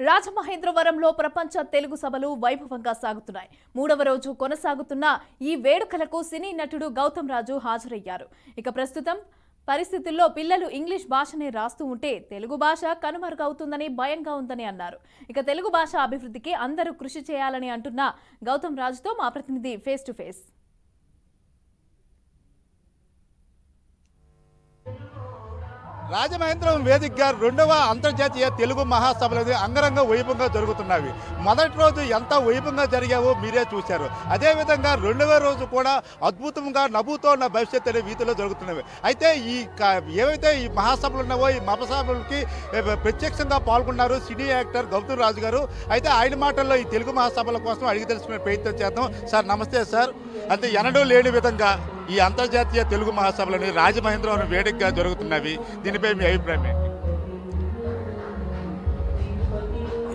రాజమహేంద్రవరంలో ప్రపంచ తెలుగు సభలు వైభవంగా సాగుతున్నాయి. మూడవ రోజు కొనసాగుతున్న ఈ వేడుకలకు సినీ నటుడు గౌతమ్ రాజు హాజరయ్యారు. ఇక ప్రస్తుతం పరిస్థితుల్లో పిల్లలు ఇంగ్లీష్ భాషనే రాస్తూ ఉంటే తెలుగు భాష కనుమరుగవుతుందని భయంగా ఉందని అన్నారు. ఇక తెలుగు భాష అభివృద్ధికి అందరూ కృషి చేయాలని అంటున్న గౌతమ్ రాజుతో మా ప్రతినిధి ఫేస్ టు ఫేస్. రాజమహేంద్రవరం వేదికగా రెండవ అంతర్జాతీయ తెలుగు మహాసభలు అంగరంగ వైభవంగా జరుగుతున్నవి. మొదటి రోజు ఎంత వైభవంగా జరిగావో మీరే చూశారు. అదేవిధంగా రెండవ రోజు కూడా అద్భుతంగా నవ్వుతో ఉన్న భవిష్యత్ అనే వీధిలో జరుగుతున్నవి. అయితే ఏవైతే ఈ మహాసభలు ఉన్నావో ఈ మహాసభలకి ప్రత్యక్షంగా పాల్గొన్నారు సినీ యాక్టర్ గౌతమ్ రాజు గారు. అయితే ఆయన మాటల్లో ఈ తెలుగు మహాసభల కోసం అడిగి తెలుసుకునే ప్రయత్నం చేద్దాం. సార్ నమస్తే సార్. అంటే ఎన్నడూ లేని విధంగా ఈ అంతర్జాతీయ తెలుగు మహాసభలని రాజమహేంద్రవరం వేదికగా జరుగుతున్నవి. దీనిపై మీ అభిప్రాయం ఏంటి?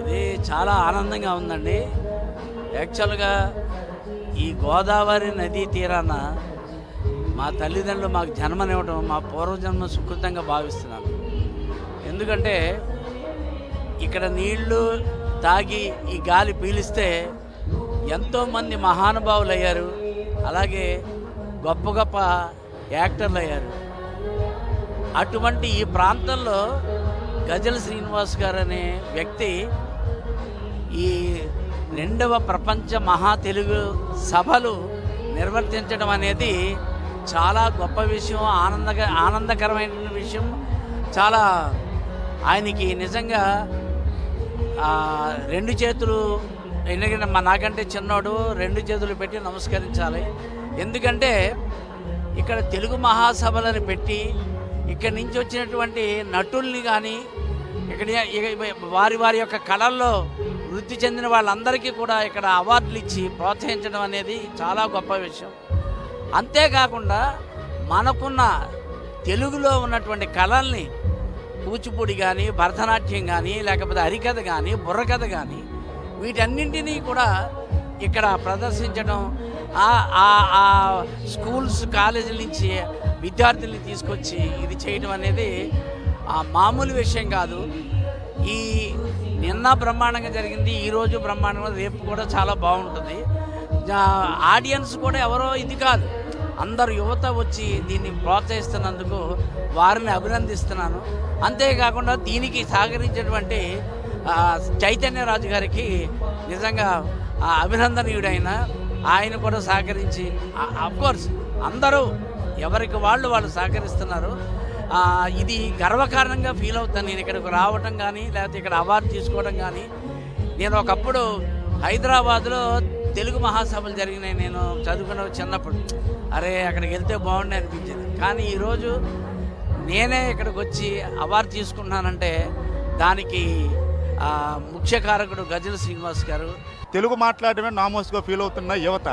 ఇది చాలా ఆనందంగా ఉందండి. యాక్చువల్గా ఈ గోదావరి నదీ తీరాన మా తల్లిదండ్రులు మాకు జన్మనివ్వడం మా పూర్వజన్మ సుకృతంగా భావిస్తున్నాను. ఎందుకంటే ఇక్కడ నీళ్లు తాగి ఈ గాలి పీలిస్తే ఎంతోమంది మహానుభావులు అయ్యారు, అలాగే గొప్ప గొప్ప యాక్టర్లు అయ్యారు. అటువంటి ఈ ప్రాంతంలో గజల్ శ్రీనివాస్ గారు అనే వ్యక్తి ఈ రెండవ ప్రపంచ మహా తెలుగు సభలు నిర్వర్తించడం అనేది చాలా గొప్ప విషయం, ఆనందకరమైన విషయం. చాలా ఆయనకి నిజంగా రెండు చేతులు, ఎందుకంటే నాకంటే చిన్నోడు, రెండు చేతులు పెట్టి నమస్కరించాలి. ఎందుకంటే ఇక్కడ తెలుగు మహాసభలను పెట్టి ఇక్కడి నుంచి వచ్చినటువంటి నటుల్ని కానీ ఇక్కడ వారి వారి యొక్క కళల్లో వృద్ధి చెందిన వాళ్ళందరికీ కూడా ఇక్కడ అవార్డులు ఇచ్చి ప్రోత్సహించడం అనేది చాలా గొప్ప విషయం. అంతేకాకుండా మనకున్న తెలుగులో ఉన్నటువంటి కళల్ని కూచిపూడి కానీ, భరతనాట్యం కానీ, లేకపోతే హరికథ కానీ, బుర్రకథ కానీ వీటన్నింటినీ కూడా ఇక్కడ ప్రదర్శించడం, స్కూల్స్ కాలేజీల నుంచి విద్యార్థుల్ని తీసుకొచ్చి ఇది చేయడం అనేది మామూలు విషయం కాదు. ఈ నిన్న బ్రహ్మాండంగా జరిగింది, ఈరోజు బ్రహ్మాండంగా, రేపు కూడా చాలా బాగుంటుంది. ఆడియన్స్ కూడా ఎవరో ఇది కాదు, అందరు యువత వచ్చి దీన్ని ప్రోత్సహిస్తున్నందుకు వారిని అభినందిస్తున్నాను. అంతేకాకుండా దీనికి సహకరించినటువంటి చైతన్యరాజు గారికి నిజంగా అభినందనీయుడైన ఆయన కూడా సహకరించి, అఫ్కోర్స్ అందరూ ఎవరికి వాళ్ళు సహకరిస్తున్నారు. ఇది గర్వకారణంగా ఫీల్ అవుతాను నేను ఇక్కడికి రావటం కానీ, లేకపోతే ఇక్కడ అవార్డు తీసుకోవడం కానీ. నేను ఒకప్పుడు హైదరాబాద్లో తెలుగు మహాసభలు జరిగినాయి, నేను చదువుకున్న చిన్నప్పుడు. అరే అక్కడికి వెళ్తే బాగుండే అనిపించింది. కానీ ఈరోజు నేనే ఇక్కడికి వచ్చి అవార్డు తీసుకున్నానంటే దానికి ముఖ్య కారకుడు గజల్ శ్రీనివాస్ గారు. తెలుగు మాట్లాడమే నామోస్గా ఫీల్ అవుతున్న యువత,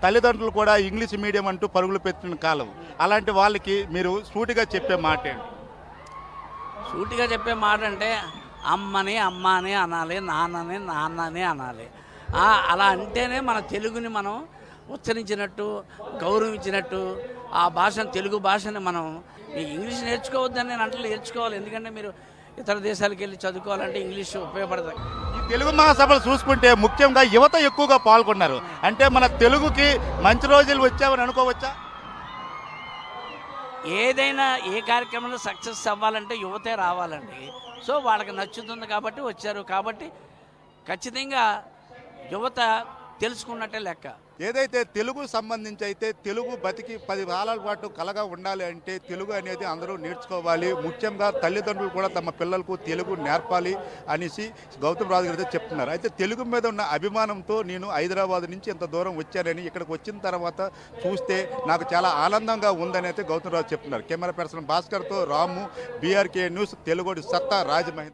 తల్లిదండ్రులు కూడా ఇంగ్లీష్ మీడియం అంటూ పరుగులు పెట్టిన కాలం. అలాంటి వాళ్ళకి మీరు సూటిగా చెప్పే మాట ఏంటి? సూటిగా చెప్పే మాట అంటే అమ్మని అమ్మ అని అనాలి, నాన్నని నాన్నని అనాలి. అలా అంటేనే మన తెలుగుని మనం ఉచ్చరించినట్టు, గౌరవించినట్టు, ఆ భాషను, తెలుగు భాషని మనం ఇంగ్లీష్ నేర్చుకోవద్దని నేను అంటే నేర్చుకోవాలి. ఎందుకంటే మీరు ఇతర దేశాలకు వెళ్ళి చదువుకోవాలంటే ఇంగ్లీష్ ఉపయోగపడుతుంది. ఈ తెలుగు మహాసభలు చూసుకుంటే ముఖ్యంగా యువత ఎక్కువగా పాల్గొన్నారు. అంటే మన తెలుగుకి మంచి రోజులు వచ్చామని అనుకోవచ్చా? ఏదైనా ఏ కార్యక్రమంలో సక్సెస్ అవ్వాలంటే యువతే రావాలండి. సో వాళ్ళకి నచ్చుతుంది కాబట్టి వచ్చారు. కాబట్టి ఖచ్చితంగా యువత తెలుసుకున్నట్టే లెక్క. ఏదైతే తెలుగు సంబంధించి అయితే తెలుగు బతికి 10 కాలాల పాటు కలగా ఉండాలి అంటే తెలుగు అనేది అందరూ నేర్చుకోవాలి. ముఖ్యంగా తల్లిదండ్రులు కూడా తమ పిల్లలకు తెలుగు నేర్పాలి అనేసి గౌతమ్ రాజు గారు చెప్తున్నారు. అయితే తెలుగు మీద ఉన్న అభిమానంతో నేను హైదరాబాద్ నుంచి ఇంత దూరం వచ్చానని, ఇక్కడికి వచ్చిన తర్వాత చూస్తే నాకు చాలా ఆనందంగా ఉందని అయితే గౌతమ్ రాజు చెప్తున్నారు. కెమెరా పర్సన్ భాస్కర్తో రాము, బీఆర్కే న్యూస్, తెలుగు సత్తా, రాజమహేంద్ర.